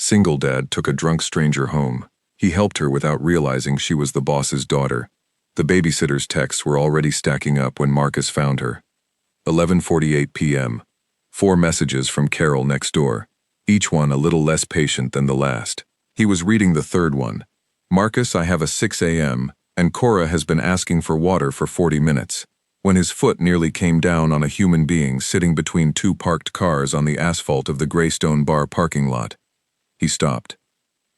Single dad took a drunk stranger home. He helped her without realizing she was the boss's daughter. The babysitter's texts were already stacking up when Marcus found her. 11:48 p.m. 4 messages from Carol next door, each one a little less patient than the last. He was reading the third one. Marcus, I have a 6 a.m., and Cora has been asking for water for 40 minutes. When his foot nearly came down on a human being sitting between 2 parked cars on the asphalt of the Greystone Bar parking lot. He stopped.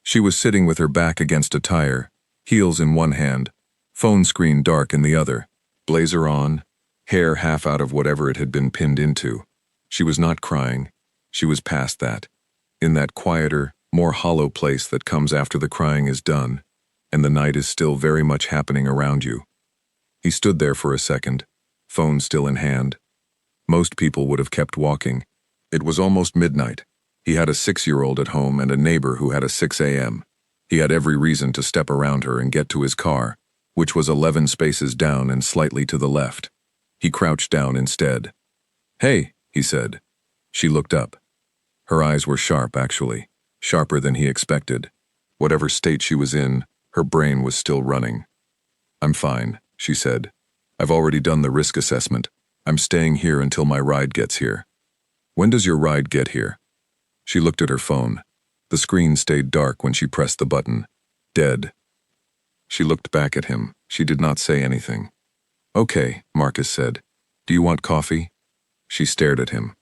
She was sitting with her back against a tire, heels in one hand, phone screen dark in the other, blazer on, hair half out of whatever it had been pinned into. She was not crying. She was past that. In that quieter, more hollow place that comes after the crying is done, and the night is still very much happening around you. He stood there for a second, phone still in hand. Most people would have kept walking. It was almost midnight. He had a 6-year-old at home and a neighbor who had a 6 a.m. He had every reason to step around her and get to his car, which was 11 spaces down and slightly to the left. He crouched down instead. "Hey," he said. She looked up. Her eyes were sharp, actually, sharper than he expected. Whatever state she was in, her brain was still running. "I'm fine," she said. "I've already done the risk assessment. I'm staying here until my ride gets here." "When does your ride get here?" She looked at her phone. The screen stayed dark when she pressed the button. Dead. She looked back at him. She did not say anything. "Okay," Marcus said. "Do you want coffee?" She stared at him.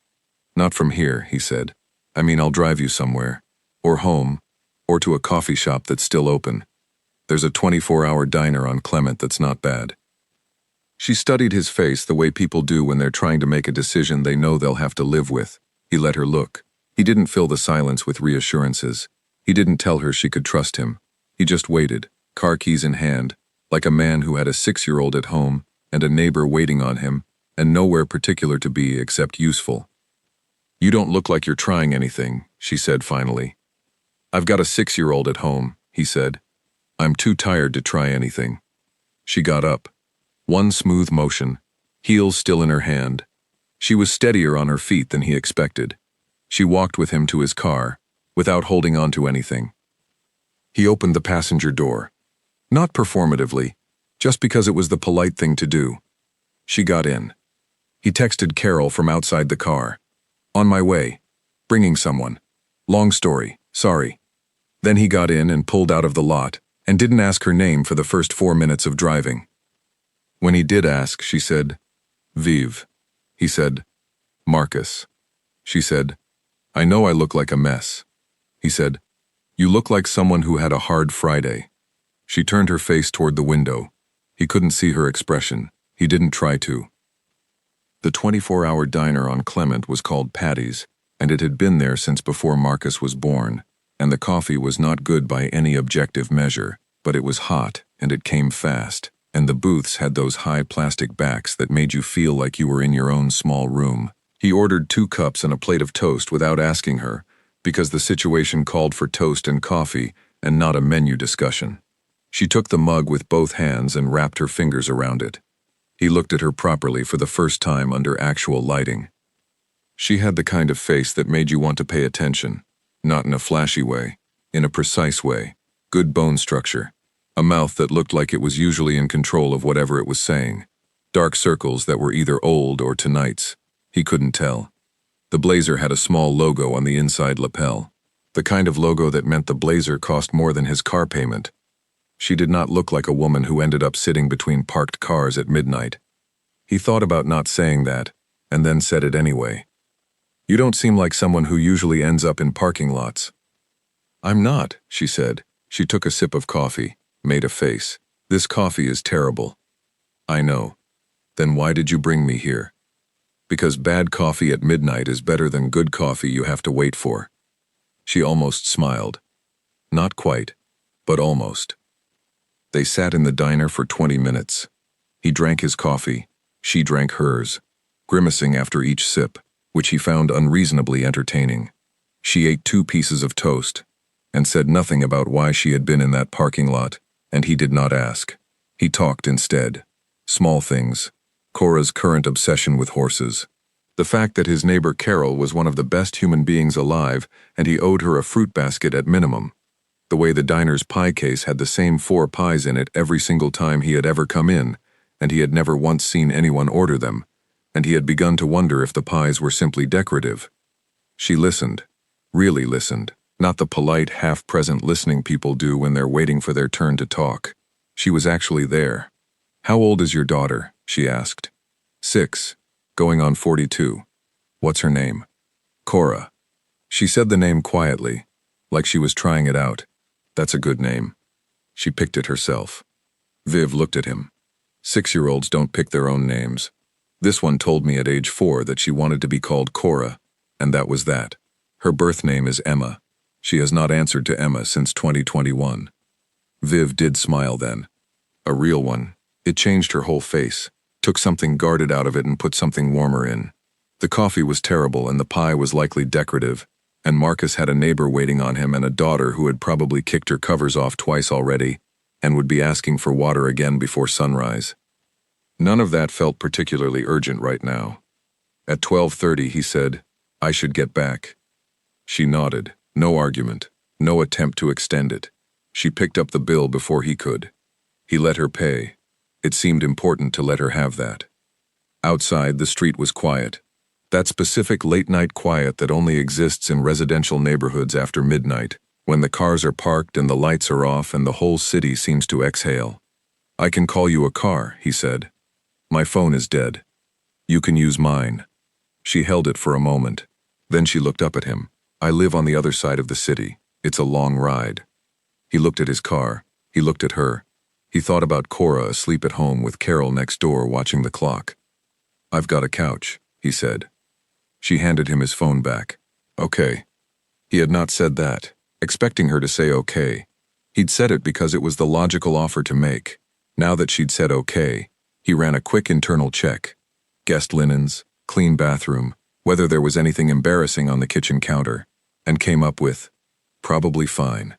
"Not from here," he said. "I mean, I'll drive you somewhere. Or home. Or to a coffee shop that's still open. There's a 24-hour diner on Clement that's not bad." She studied his face the way people do when they're trying to make a decision they know they'll have to live with. He let her look. He didn't fill the silence with reassurances. He didn't tell her she could trust him. He just waited, car keys in hand, like a man who had a 6-year-old at home and a neighbor waiting on him, and nowhere particular to be except useful. "You don't look like you're trying anything," she said finally. "I've got a 6-year-old at home," he said. "I'm too tired to try anything." She got up. One smooth motion, heels still in her hand. She was steadier on her feet than he expected. She walked with him to his car, without holding on to anything. He opened the passenger door. Not performatively, just because it was the polite thing to do. She got in. He texted Carol from outside the car. "On my way. Bringing someone. Long story, sorry." Then he got in and pulled out of the lot, and didn't ask her name for the first 4 minutes of driving. When he did ask, she said, "Viv." He said, "Marcus." She said, "I know I look like a mess." He said, "You look like someone who had a hard Friday." She turned her face toward the window. He couldn't see her expression. He didn't try to. The 24-hour diner on Clement was called Patty's, and it had been there since before Marcus was born, and the coffee was not good by any objective measure, but it was hot, and it came fast, and the booths had those high plastic backs that made you feel like you were in your own small room. He ordered 2 cups and a plate of toast without asking her, because the situation called for toast and coffee and not a menu discussion. She took the mug with both hands and wrapped her fingers around it. He looked at her properly for the first time under actual lighting. She had the kind of face that made you want to pay attention, not in a flashy way, in a precise way, good bone structure, a mouth that looked like it was usually in control of whatever it was saying, dark circles that were either old or tonight's. He couldn't tell. The blazer had a small logo on the inside lapel, the kind of logo that meant the blazer cost more than his car payment. She did not look like a woman who ended up sitting between parked cars at midnight. He thought about not saying that, and then said it anyway. "You don't seem like someone who usually ends up in parking lots." "I'm not," she said. She took a sip of coffee, made a face. "This coffee is terrible." "I know. Then why did you bring me here?" "Because bad coffee at midnight is better than good coffee you have to wait for." She almost smiled. Not quite, but almost. They sat in the diner for 20 minutes. He drank his coffee, she drank hers, grimacing after each sip, which he found unreasonably entertaining. She ate 2 pieces of toast, and said nothing about why she had been in that parking lot, and he did not ask. He talked instead. Small things. Cora's current obsession with horses. The fact that his neighbor Carol was one of the best human beings alive and he owed her a fruit basket at minimum. The way the diner's pie case had the same 4 pies in it every single time he had ever come in, and he had never once seen anyone order them, and he had begun to wonder if the pies were simply decorative. She listened, really listened, not the polite, half-present listening people do when they're waiting for their turn to talk. She was actually there. "How old is your daughter?" she asked. "6, going on 42. What's her name?" "Cora." She said the name quietly, like she was trying it out. "That's a good name." She picked it herself. Viv looked at him. 6-year-olds don't pick their own names. This one told me at age 4 that she wanted to be called Cora, and that was that. Her birth name is Emma. She has not answered to Emma since 2021. Viv did smile then. A real one. It changed her whole face, took something guarded out of it and put something warmer in. The coffee was terrible and the pie was likely decorative, and Marcus had a neighbor waiting on him and a daughter who had probably kicked her covers off twice already and would be asking for water again before sunrise. None of that felt particularly urgent right now. At 12:30 he said, "I should get back." She nodded. No argument, no attempt to extend it. She picked up the bill before he could. He let her pay. It seemed important to let her have that. Outside, the street was quiet. That specific late-night quiet that only exists in residential neighborhoods after midnight, when the cars are parked and the lights are off and the whole city seems to exhale. "I can call you a car," he said. "My phone is dead. You can use mine." She held it for a moment. Then she looked up at him. "I live on the other side of the city. It's a long ride." He looked at his car. He looked at her. He thought about Cora asleep at home with Carol next door watching the clock. "I've got a couch," he said. She handed him his phone back. "Okay." He had not said that, expecting her to say okay. He'd said it because it was the logical offer to make. Now that she'd said okay, he ran a quick internal check. Guest linens, clean bathroom, whether there was anything embarrassing on the kitchen counter, and came up with, probably fine.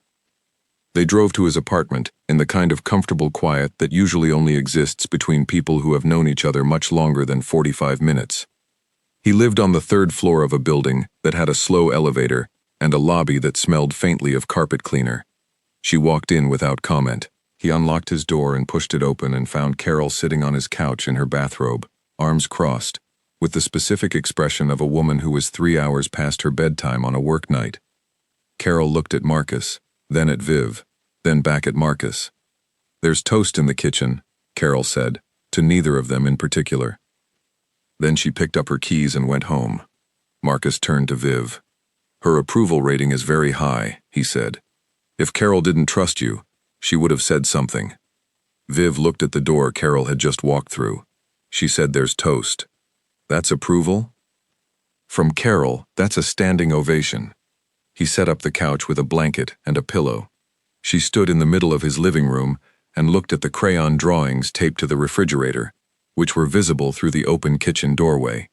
They drove to his apartment in the kind of comfortable quiet that usually only exists between people who have known each other much longer than 45 minutes. He lived on the 3rd floor of a building that had a slow elevator and a lobby that smelled faintly of carpet cleaner. She walked in without comment. He unlocked his door and pushed it open and found Carol sitting on his couch in her bathrobe, arms crossed, with the specific expression of a woman who was 3 hours past her bedtime on a work night. Carol looked at Marcus, then at Viv, then back at Marcus. "There's toast in the kitchen," Carol said, to neither of them in particular. Then she picked up her keys and went home. Marcus turned to Viv. "Her approval rating is very high," he said. "If Carol didn't trust you, she would have said something." Viv looked at the door Carol had just walked through. She said, "There's toast." "That's approval?" From Carol, that's a standing ovation. He set up the couch with a blanket and a pillow. She stood in the middle of his living room and looked at the crayon drawings taped to the refrigerator, which were visible through the open kitchen doorway.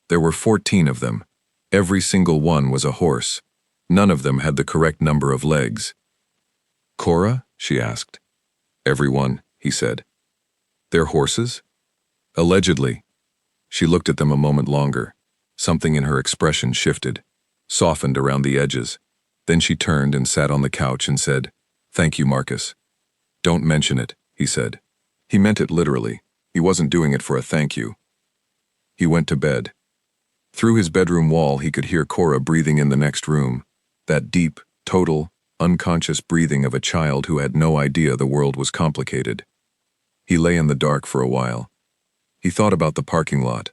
There were 14 of them. Every single one was a horse. None of them had the correct number of legs. "Cora?" she asked. "Everyone," he said. "They're horses?" "Allegedly." She looked at them a moment longer. Something in her expression shifted, softened around the edges. Then she turned and sat on the couch and said, "Thank you, Marcus." "Don't mention it," he said. He meant it literally. He wasn't doing it for a thank you. He went to bed. Through his bedroom wall he could hear Cora breathing in the next room, that deep, total, unconscious breathing of a child who had no idea the world was complicated. He lay in the dark for a while. He thought about the parking lot,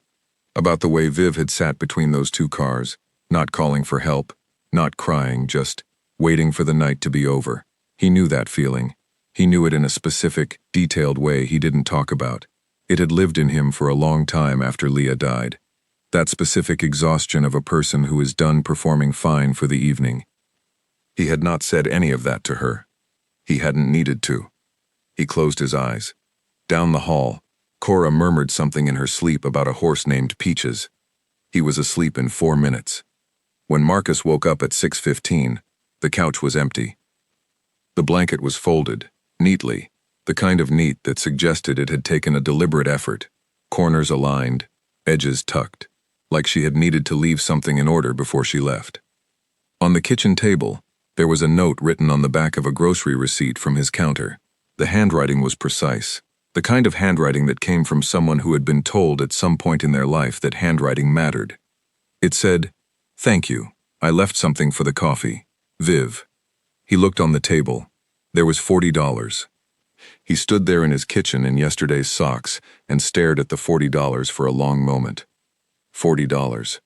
about the way Viv had sat between those 2 cars, not calling for help, not crying, just waiting for the night to be over. He knew that feeling. He knew it in a specific, detailed way he didn't talk about. It had lived in him for a long time after Leah died. That specific exhaustion of a person who is done performing fine for the evening. He had not said any of that to her. He hadn't needed to. He closed his eyes. Down the hall, Cora murmured something in her sleep about a horse named Peaches. He was asleep in 4 minutes. When Marcus woke up at 6:15, the couch was empty. The blanket was folded, neatly, the kind of neat that suggested it had taken a deliberate effort, corners aligned, edges tucked. like she had needed to leave something in order before she left. On the kitchen table, there was a note written on the back of a grocery receipt from his counter. The handwriting was precise, the kind of handwriting that came from someone who had been told at some point in their life that handwriting mattered. It said, "Thank you. I left something for the coffee. Viv." He looked on the table. There was $40. He stood there in his kitchen in yesterday's socks and stared at the $40 for a long moment. $40.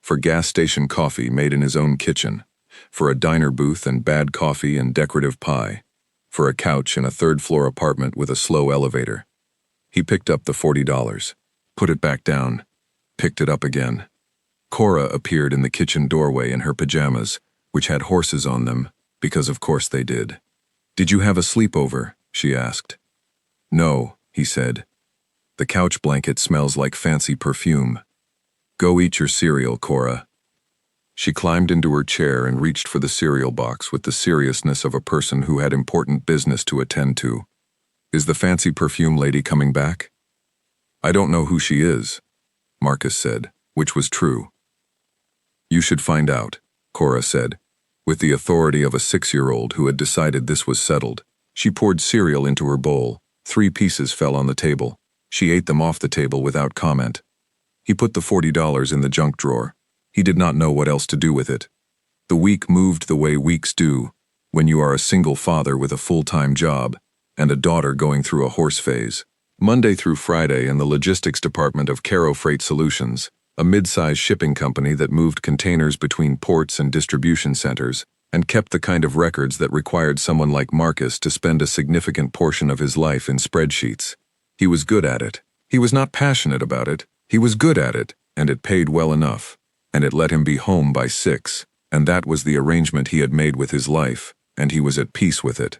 For gas station coffee made in his own kitchen. For a diner booth and bad coffee and decorative pie. For a couch in a third-floor apartment with a slow elevator. He picked up the $40, put it back down, picked it up again. Cora appeared in the kitchen doorway in her pajamas, which had horses on them, because of course they did. "Did you have a sleepover?" she asked. "No," he said. "The couch blanket smells like fancy perfume. Go eat your cereal, Cora." She climbed into her chair and reached for the cereal box with the seriousness of a person who had important business to attend to. "Is the fancy perfume lady coming back?" "I don't know who she is," Marcus said, which was true. "You should find out," Cora said, with the authority of a 6-year-old who had decided this was settled. She poured cereal into her bowl. 3 pieces fell on the table. She ate them off the table without comment. He put the $40 in the junk drawer. He did not know what else to do with it. The week moved the way weeks do, when you are a single father with a full-time job and a daughter going through a horse phase. Monday through Friday in the logistics department of Caro Freight Solutions, a mid-sized shipping company that moved containers between ports and distribution centers, and kept the kind of records that required someone like Marcus to spend a significant portion of his life in spreadsheets. He was good at it. He was not passionate about it. He was good at it, and it paid well enough. And it let him be home by 6, and that was the arrangement he had made with his life, and he was at peace with it.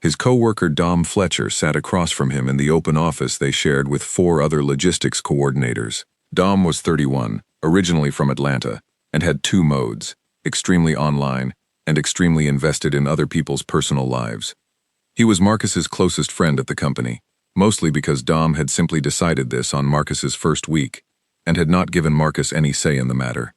His co-worker Dom Fletcher sat across from him in the open office they shared with 4 other logistics coordinators. Dom was 31, originally from Atlanta, and had 2 modes, extremely online and extremely invested in other people's personal lives. He was Marcus's closest friend at the company, mostly because Dom had simply decided this on Marcus's first week, and had not given Marcus any say in the matter.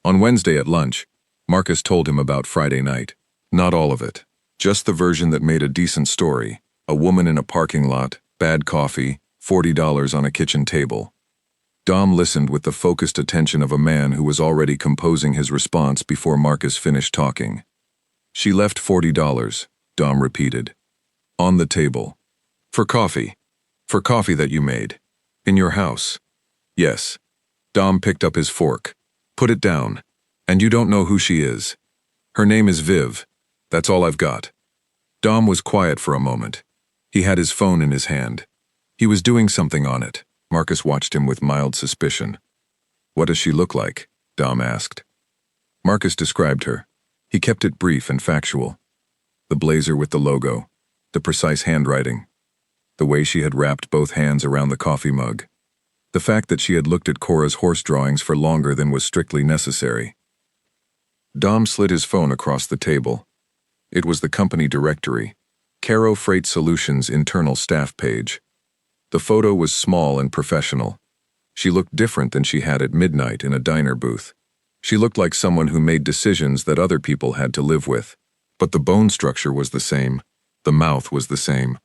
On Wednesday at lunch, Marcus told him about Friday night. Not all of it. Just the version that made a decent story. A woman in a parking lot, bad coffee, $40 on a kitchen table. Dom listened with the focused attention of a man who was already composing his response before Marcus finished talking. "She left $40, Dom repeated. "On the table. For coffee. For coffee that you made. In your house." "Yes." Dom picked up his fork. "Put it down. And you don't know who she is." "Her name is Viv. That's all I've got." Dom was quiet for a moment. He had his phone in his hand. He was doing something on it. Marcus watched him with mild suspicion. "What does she look like?" Dom asked. Marcus described her. He kept it brief and factual. The blazer with the logo, the precise handwriting, the way she had wrapped both hands around the coffee mug, the fact that she had looked at Cora's horse drawings for longer than was strictly necessary. Dom slid his phone across the table. It was the company directory, Caro Freight Solutions internal staff page. The photo was small and professional. She looked different than she had at midnight in a diner booth. She looked like someone who made decisions that other people had to live with. But the bone structure was the same. The mouth was the same.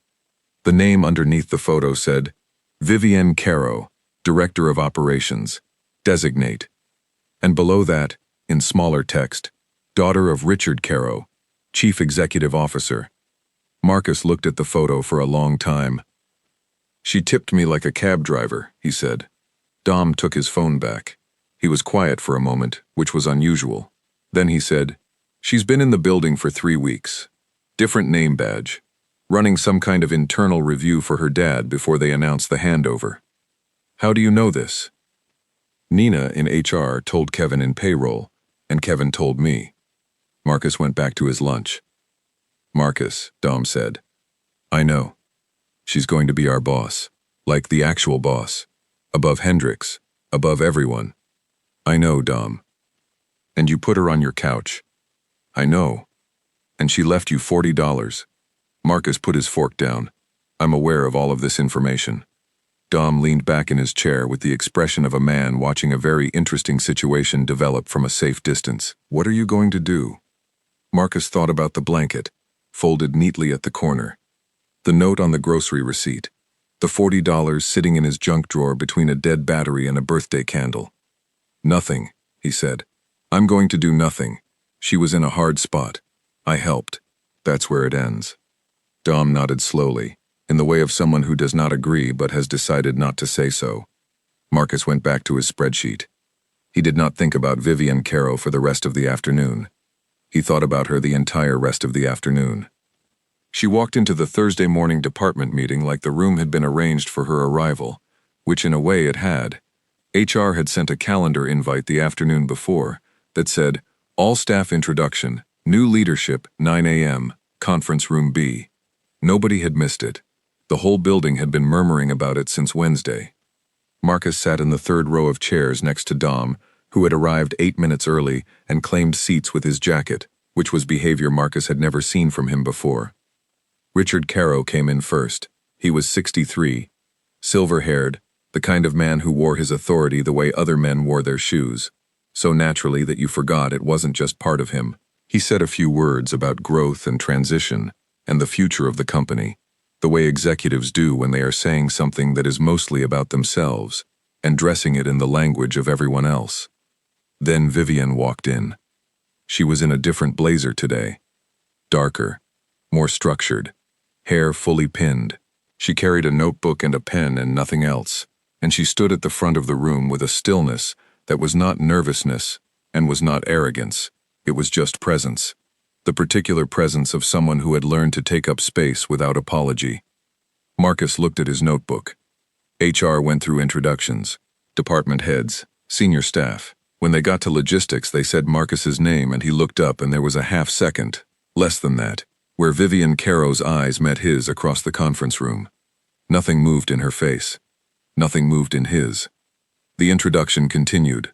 The name underneath the photo said, Vivienne Caro, Director of Operations, Designate. And below that, in smaller text, daughter of Richard Caro, Chief Executive Officer. Marcus looked at the photo for a long time. "She tipped me like a cab driver," he said. Dom took his phone back. He was quiet for a moment, which was unusual. Then he said, "She's been in the building for 3 weeks. Different name badge. Running some kind of internal review for her dad before they announced the handover." "How do you know this?" "Nina in HR told Kevin in payroll, and Kevin told me." Marcus went back to his lunch. "Marcus," Dom said, "I know. She's going to be our boss, like the actual boss, above Hendricks, above everyone." "I know, Dom." "And you put her on your couch." "I know. And she left you $40. Marcus put his fork down. "I'm aware of all of this information." Dom leaned back in his chair with the expression of a man watching a very interesting situation develop from a safe distance. What are you going to do? Marcus thought about the blanket, folded neatly at the corner, the note on the grocery receipt, the $40 sitting in his junk drawer between a dead battery and a birthday candle. Nothing, he said. I'm going to do nothing. She was in a hard spot. I helped. That's where it ends. Dom nodded slowly, in the way of someone who does not agree but has decided not to say so. Marcus went back to his spreadsheet. He did not think about Vivian Caro for the rest of the afternoon. He thought about her the entire rest of the afternoon. She walked into the Thursday morning department meeting like the room had been arranged for her arrival, which in a way it had. HR had sent a calendar invite the afternoon before that said, "All staff introduction, new leadership, 9 a.m., conference room B." Nobody had missed it. The whole building had been murmuring about it since Wednesday. Marcus sat in the third row of chairs next to Dom, who had arrived 8 minutes early and claimed seats with his jacket, which was behavior Marcus had never seen from him before. Richard Caro came in first. He was 63, silver-haired, the kind of man who wore his authority the way other men wore their shoes, so naturally that you forgot it wasn't just part of him. He said a few words about growth and transition and the future of the company, the way executives do when they are saying something that is mostly about themselves and dressing it in the language of everyone else. Then Vivian walked in. She was in a different blazer today. Darker, more structured, hair fully pinned. She carried a notebook and a pen and nothing else, and she stood at the front of the room with a stillness that was not nervousness and was not arrogance. It was just presence. The particular presence of someone who had learned to take up space without apology. Marcus looked at his notebook. HR went through introductions, department heads, senior staff. When they got to logistics, they said Marcus's name and he looked up and there was a half second, less than that, where Vivian Caro's eyes met his across the conference room. Nothing moved in her face. Nothing moved in his. The introduction continued.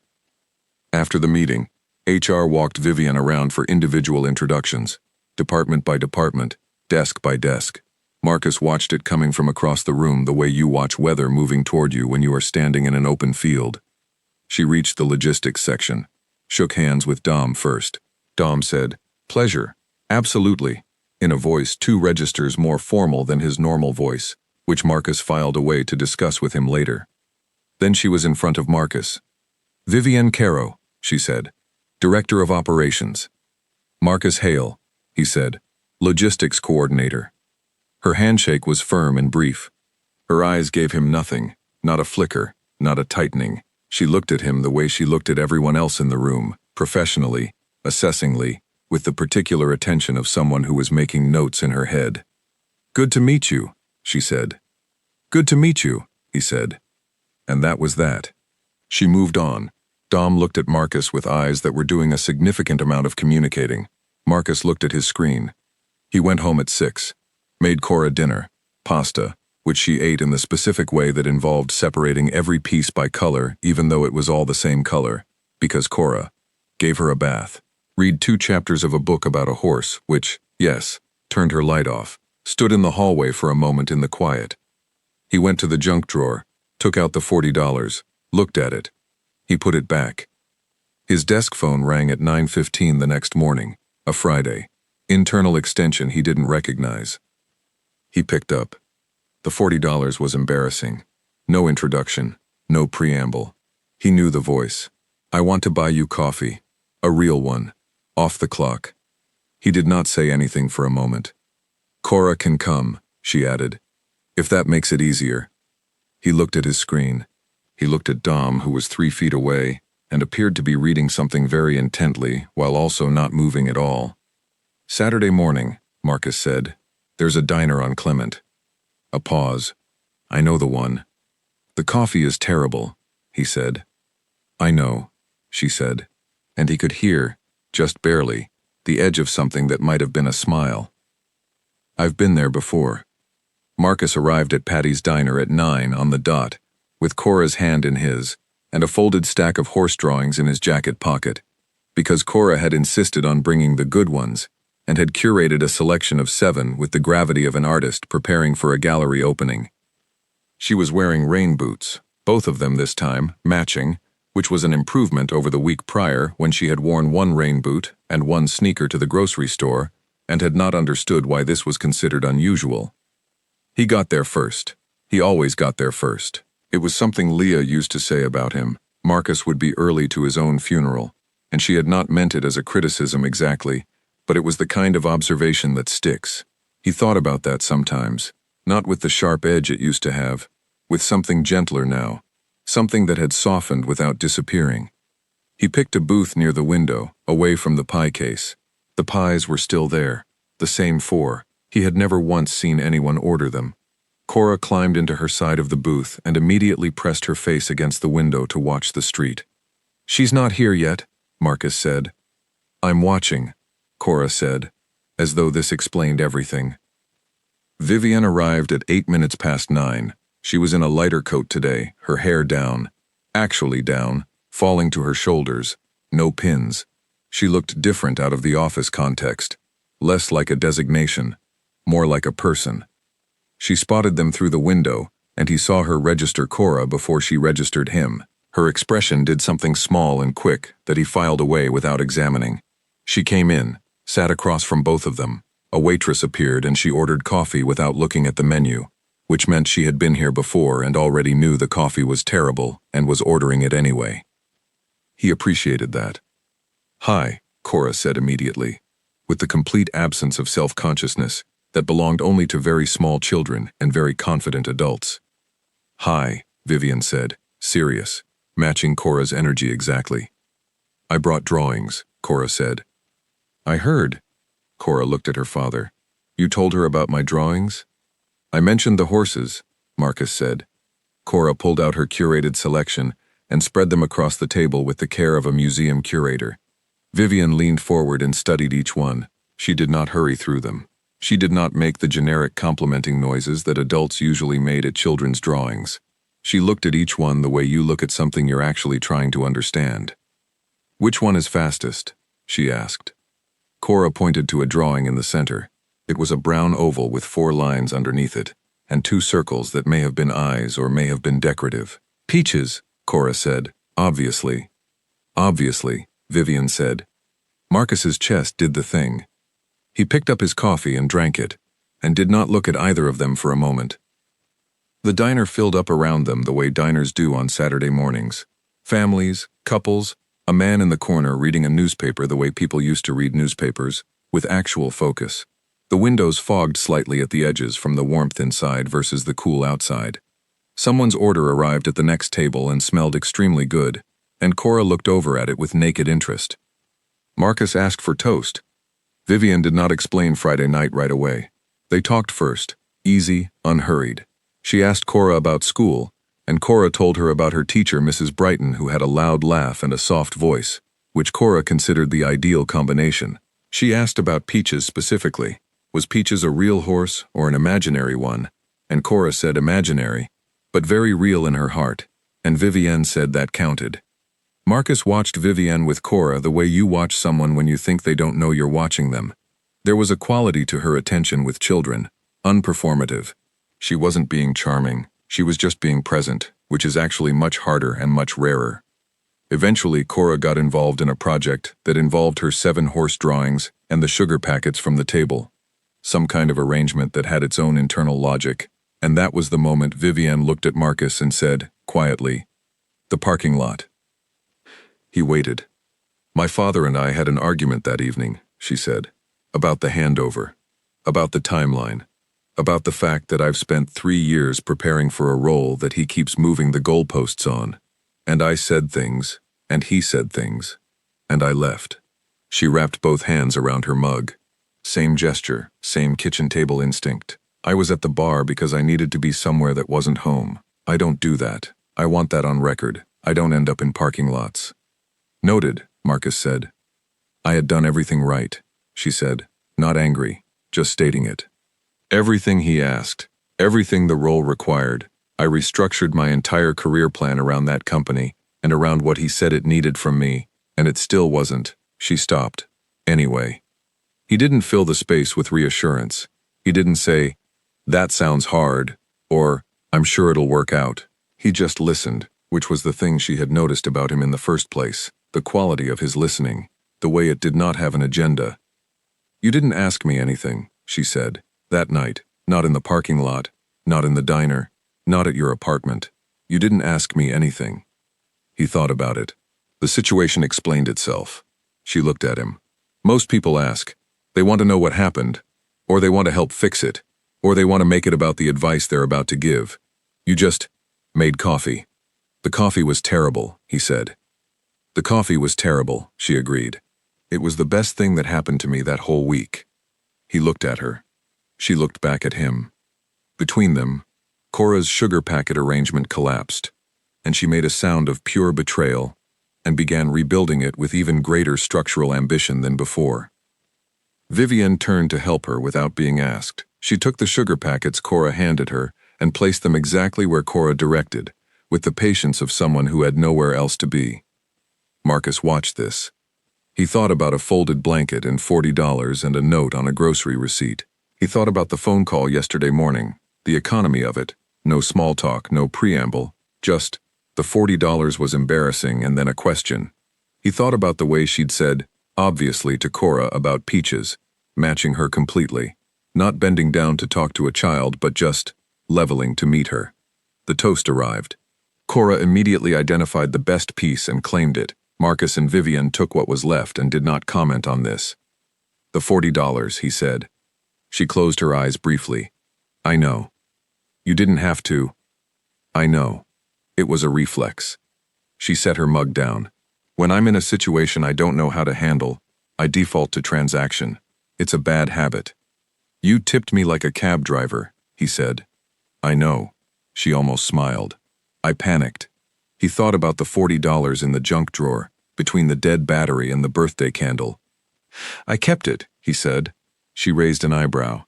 After the meeting, HR walked Vivian around for individual introductions, department by department, desk by desk. Marcus watched it coming from across the room the way you watch weather moving toward you when you are standing in an open field. She reached the logistics section, shook hands with Dom first. Dom said, "Pleasure, absolutely," in a voice 2 registers more formal than his normal voice, which Marcus filed away to discuss with him later. Then she was in front of Marcus. "Vivian Caro," she said, "Director of Operations." "Marcus Hale," he said, "Logistics Coordinator." Her handshake was firm and brief. Her eyes gave him nothing, not a flicker, not a tightening. She looked at him the way she looked at everyone else in the room, professionally, assessingly, with the particular attention of someone who was making notes in her head. "Good to meet you," she said. "Good to meet you," he said. And that was that. She moved on. Dom looked at Marcus with eyes that were doing a significant amount of communicating. Marcus looked at his screen. He went home at 6, made Cora dinner, pasta, which she ate in the specific way that involved separating every piece by color even though it was all the same color, because Cora gave her a bath, read 2 chapters of a book about a horse, which, yes, turned her light off, stood in the hallway for a moment in the quiet. He went to the junk drawer, took out the $40, looked at it. He put it back. His desk phone rang at 9:15 the next morning, a Friday. Internal extension he didn't recognize. He picked up. The $40 was embarrassing. No introduction, no preamble. He knew the voice. "I want to buy you coffee. A real one. Off the clock." He did not say anything for a moment. "Cora can come," she added, "if that makes it easier." He looked at his screen. He looked at Dom, who was 3 feet away, and appeared to be reading something very intently, while also not moving at all. "Saturday morning," Marcus said. "There's a diner on Clement." A pause. "I know the one." "The coffee is terrible," he said. "I know," she said, and he could hear, just barely, the edge of something that might have been a smile. "I've been there before." Marcus arrived at Patty's Diner at 9 on the dot, with Cora's hand in his, and a folded stack of horse drawings in his jacket pocket, because Cora had insisted on bringing the good ones, and had curated a selection of 7 with the gravity of an artist preparing for a gallery opening. She was wearing rain boots, both of them this time, matching, which was an improvement over the week prior when she had worn one rain boot and one sneaker to the grocery store and had not understood why this was considered unusual. He got there first. He always got there first. It was something Leah used to say about him. Marcus would be early to his own funeral, and she had not meant it as a criticism exactly, but it was the kind of observation that sticks. He thought about that sometimes, not with the sharp edge it used to have, with something gentler now, something that had softened without disappearing. He picked a booth near the window, away from the pie case. The pies were still there, the same four. He had never once seen anyone order them. Cora climbed into her side of the booth and immediately pressed her face against the window to watch the street. "She's not here yet," Marcus said. "I'm watching," Cora said, as though this explained everything. Vivian arrived at 9:08. She was in a lighter coat today, her hair down, actually down, falling to her shoulders, no pins. She looked different out of the office context, less like a designation, more like a person. She spotted them through the window, and he saw her register Cora before she registered him. Her expression did something small and quick that he filed away without examining. She came in, sat across from both of them. A waitress appeared and she ordered coffee without looking at the menu, which meant she had been here before and already knew the coffee was terrible and was ordering it anyway. He appreciated that. "Hi," Cora said immediately, with the complete absence of self-consciousness that belonged only to very small children and very confident adults. "Hi," Vivian said, serious, matching Cora's energy exactly. "I brought drawings," Cora said. "I heard." Cora looked at her father. "You told her about my drawings?" "I mentioned the horses," Marcus said. Cora pulled out her curated selection and spread them across the table with the care of a museum curator. Vivian leaned forward and studied each one. She did not hurry through them. She did not make the generic complimenting noises that adults usually made at children's drawings. She looked at each one the way you look at something you're actually trying to understand. "Which one is fastest?" she asked. Cora pointed to a drawing in the center. It was a brown oval with 4 lines underneath it, and 2 circles that may have been eyes or may have been decorative. "Peaches," Cora said, obviously. "Obviously," Vivian said. Marcus's chest did the thing. He picked up his coffee and drank it, and did not look at either of them for a moment. The diner filled up around them the way diners do on Saturday mornings. Families, couples, a man in the corner reading a newspaper the way people used to read newspapers, with actual focus. The windows fogged slightly at the edges from the warmth inside versus the cool outside. Someone's order arrived at the next table and smelled extremely good, and Cora looked over at it with naked interest. Marcus asked for toast. Vivian did not explain Friday night right away. They talked first, easy, unhurried. She asked Cora about school, and Cora told her about her teacher, Mrs. Brighton, who had a loud laugh and a soft voice, which Cora considered the ideal combination. She asked about Peaches specifically. Was Peaches a real horse or an imaginary one? And Cora said imaginary, but very real in her heart, and Vivienne said that counted. Marcus watched Vivienne with Cora the way you watch someone when you think they don't know you're watching them. There was a quality to her attention with children, unperformative. She wasn't being charming, she was just being present, which is actually much harder and much rarer. Eventually, Cora got involved in a project that involved her 7 horse drawings and the sugar packets from the table. Some kind of arrangement that had its own internal logic, and that was the moment Vivienne looked at Marcus and said, quietly, "The parking lot." He waited. "My father and I had an argument that evening," she said, "about the handover, about the timeline, about the fact that I've spent 3 years preparing for a role that he keeps moving the goalposts on. And I said things, and he said things, and I left." She wrapped both hands around her mug. Same gesture, same kitchen table instinct. "I was at the bar because I needed to be somewhere that wasn't home. I don't do that. I want that on record. I don't end up in parking lots." "Noted," Marcus said. "I had done everything right," she said, not angry, just stating it. "Everything he asked, everything the role required. I restructured my entire career plan around that company and around what he said it needed from me, and it still wasn't." She stopped. "Anyway." He didn't fill the space with reassurance. He didn't say, "That sounds hard," or I'm sure it'll work out. He just listened, which was the thing she had noticed about him in the first place, the quality of his listening, the way it did not have an agenda. You didn't ask me anything, she said, that night, not in the parking lot, not in the diner, not at your apartment. You didn't ask me anything. He thought about it. The situation explained itself. She looked at him. Most people ask. They want to know what happened, or they want to help fix it, or they want to make it about the advice they're about to give. You just made coffee. The coffee was terrible, he said. The coffee was terrible, she agreed. It was the best thing that happened to me that whole week. He looked at her. She looked back at him. Between them, Cora's sugar packet arrangement collapsed, and she made a sound of pure betrayal and began rebuilding it with even greater structural ambition than before. Vivian turned to help her without being asked. She took the sugar packets Cora handed her and placed them exactly where Cora directed, with the patience of someone who had nowhere else to be. Marcus watched this. He thought about a folded blanket and $40 and a note on a grocery receipt. He thought about the phone call yesterday morning, the economy of it, no small talk, no preamble, just, the $40 was embarrassing and then a question. He thought about the way she'd said, obviously to Cora about peaches, matching her completely, not bending down to talk to a child but just leveling to meet her. The toast arrived. Cora immediately identified the best piece and claimed it. Marcus and Vivian took what was left and did not comment on this. The $40, he said. She closed her eyes briefly. I know. You didn't have to. I know. It was a reflex. She set her mug down. When I'm in a situation I don't know how to handle, I default to transaction. It's a bad habit. You tipped me like a cab driver, he said. I know. She almost smiled. I panicked. He thought about the $40 in the junk drawer, between the dead battery and the birthday candle. I kept it, he said. She raised an eyebrow.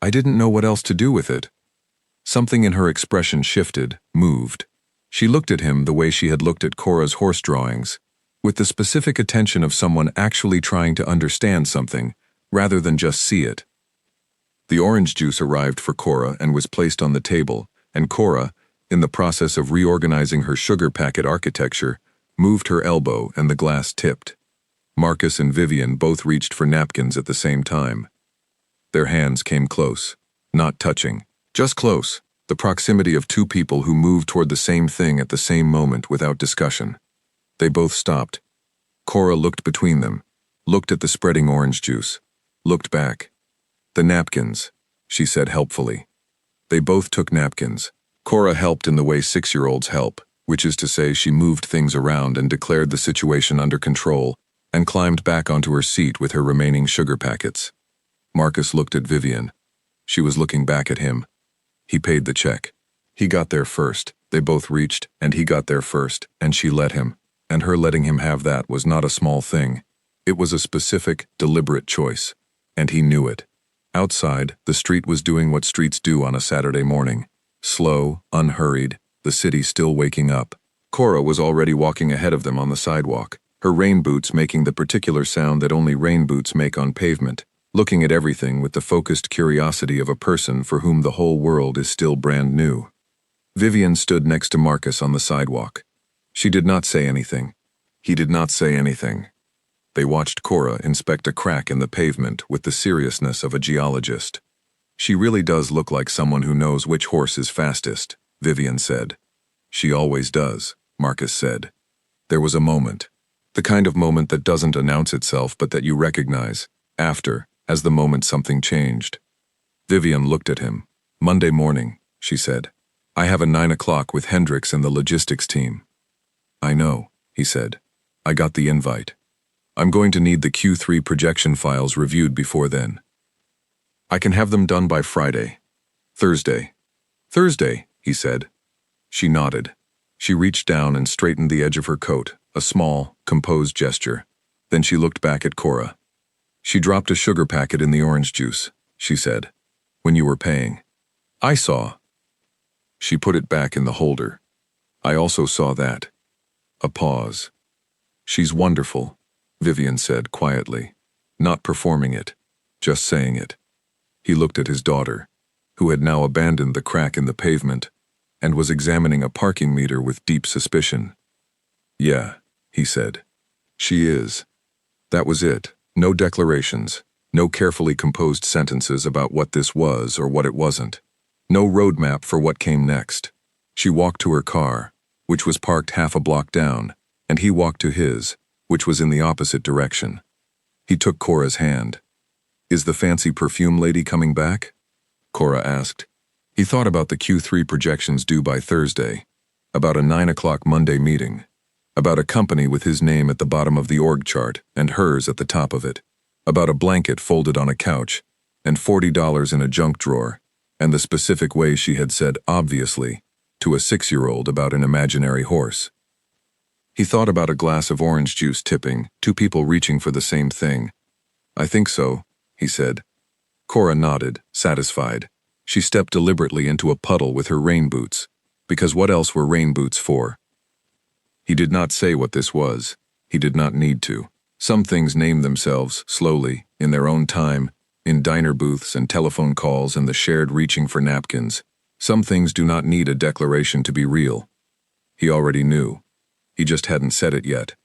I didn't know what else to do with it. Something in her expression shifted, moved. She looked at him the way she had looked at Cora's horse drawings, with the specific attention of someone actually trying to understand something, rather than just see it. The orange juice arrived for Cora and was placed on the table, and Cora, in the process of reorganizing her sugar packet architecture, moved her elbow and the glass tipped. Marcus and Vivian both reached for napkins at the same time. Their hands came close, not touching, just close, the proximity of two people who moved toward the same thing at the same moment without discussion. They both stopped. Cora looked between them, looked at the spreading orange juice, looked back. The napkins, she said helpfully. They both took napkins. Cora helped in the way 6-year-olds help, which is to say she moved things around and declared the situation under control and climbed back onto her seat with her remaining sugar packets. Marcus looked at Vivian. She was looking back at him. He paid the check. He got there first. They both reached, and he got there first, and she let him. And her letting him have that was not a small thing. It was a specific, deliberate choice. And he knew it. Outside, the street was doing what streets do on a Saturday morning. Slow, unhurried, the city still waking up. Cora was already walking ahead of them on the sidewalk, her rain boots making the particular sound that only rain boots make on pavement, looking at everything with the focused curiosity of a person for whom the whole world is still brand new. Vivian stood next to Marcus on the sidewalk. She did not say anything. He did not say anything. They watched Cora inspect a crack in the pavement with the seriousness of a geologist. She really does look like someone who knows which horse is fastest, Vivian said. She always does, Marcus said. There was a moment. The kind of moment that doesn't announce itself but that you recognize, after, as the moment something changed. Vivian looked at him. Monday morning, she said. I have a 9 o'clock with Hendricks and the logistics team. I know, he said. I got the invite. I'm going to need the Q3 projection files reviewed before then. I can have them done by Friday. Thursday. Thursday, he said. She nodded. She reached down and straightened the edge of her coat, a small, composed gesture. Then she looked back at Cora. She dropped a sugar packet in the orange juice, she said, when you were paying. I saw. She put it back in the holder. I also saw that. A pause. She's wonderful, Vivian said quietly, not performing it, just saying it. He looked at his daughter, who had now abandoned the crack in the pavement, and was examining a parking meter with deep suspicion. "Yeah," he said. "She is." That was it. No declarations. No carefully composed sentences about what this was or what it wasn't. No roadmap for what came next. She walked to her car, which was parked half a block down, and he walked to his, which was in the opposite direction. He took Cora's hand. "Is the fancy perfume lady coming back?" Cora asked. He thought about the Q3 projections due by Thursday, about a 9 o'clock Monday meeting, about a company with his name at the bottom of the org chart and hers at the top of it, about a blanket folded on a couch, and $40 in a junk drawer, and the specific way she had said "obviously" to a 6-year-old about an imaginary horse. He thought about a glass of orange juice tipping, two people reaching for the same thing. "I think so," he said. Cora nodded, satisfied. She stepped deliberately into a puddle with her rain boots, because what else were rain boots for? He did not say what this was. He did not need to. Some things name themselves, slowly, in their own time, in diner booths and telephone calls and the shared reaching for napkins. Some things do not need a declaration to be real. He already knew. He just hadn't said it yet.